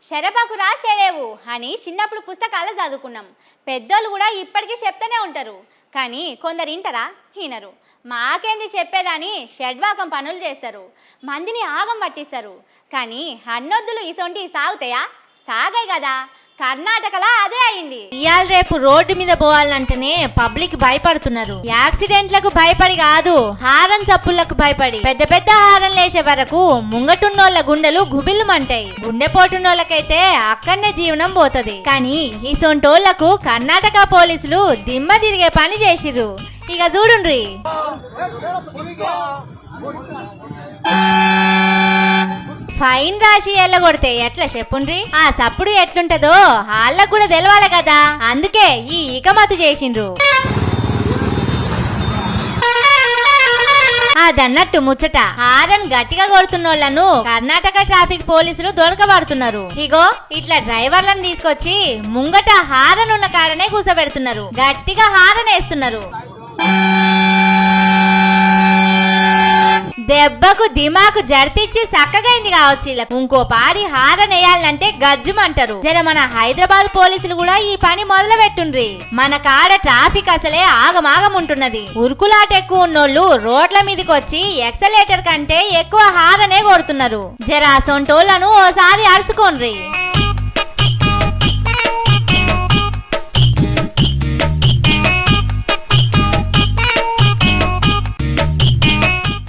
శరపకురా శరేవు అని చిన్నప్పుడు పుస్తకాలు చదువుకున్నాం. పెద్దోళ్ళు కూడా ఇప్పటికీ చెప్తూనే ఉంటారు. కానీ కొందరు వింటారా? వినరు. మాకేంది చెప్పేదని షడ్వాకం పనులు చేస్తారు, మందిని ఆగం పట్టిస్తారు. కానీ అన్నొద్దులు ఇసొంటి సాగుతాయా? సాగాయి కదా. కర్ణాటకలో అదే అయింది. ఇయాల రేపు రోడ్డు మీద పోవాలంటేనే పబ్లిక్ భయపడుతున్నారు. యాక్సిడెంట్లకు భయపడి కాదు, హారన్ చప్పుళ్లకు భయపడి. పెద్ద పెద్ద హారన్ లేసే వరకు ముంగటున్నోళ్ళ గుండెలు గుబిల్లుమంటాయి. గుండెపోటున్నోళ్ళకైతే అక్కడనే జీవనం పోతది. కానీ ఈ సొంటోళ్లకు కర్ణాటక పోలీసులు దిమ్మ తిరిగే పని చేసిర్రు. ఇక చూడుండ్రి. ఫైన్ రాసి ఎల్లగొడితే ఎట్లా చెప్పుండ్రి? ఆ సప్పుడు ఎట్లుంటదో వాళ్ళకు కూడా తెలవాలి కదా. అందుకే ఈ ఇకమతు చేసిండ్రు. అదన్నట్టు ముచ్చట హారన్ గట్టిగా కొడుతున్నోళ్లను కర్ణాటక ట్రాఫిక్ పోలీసులు దొరకబడుతున్నారు. ఇగో ఇట్లా డ్రైవర్లను తీసుకొచ్చి ముంగట హారన్ ఉన్న కాడనే కూసబెడుతున్నారు. గట్టిగా హారన్ వేస్తున్నారు. దెబ్బకు దిమాకు జర్తిచ్చి సక్కగైంది కావచ్చు. ఇంకో పారి హారన్ వేయాలంటే గజ్జుమంటారు. జర మన హైదరాబాద్ పోలీసులు కూడా ఈ పని మొదలు పెట్టుండ్రి. మన కాడ ట్రాఫిక్ అసలే ఆగమాగం ఉంటున్నది. ఉరుకులాట ఎక్కువ ఉన్నోళ్ళు రోడ్ల మీదకి వచ్చి ఎక్సలేటర్ కంటే ఎక్కువ హారనే కొడుతున్నారు. జర అసొంటోళ్లను ఓసారి అరుసుకోండ్రి.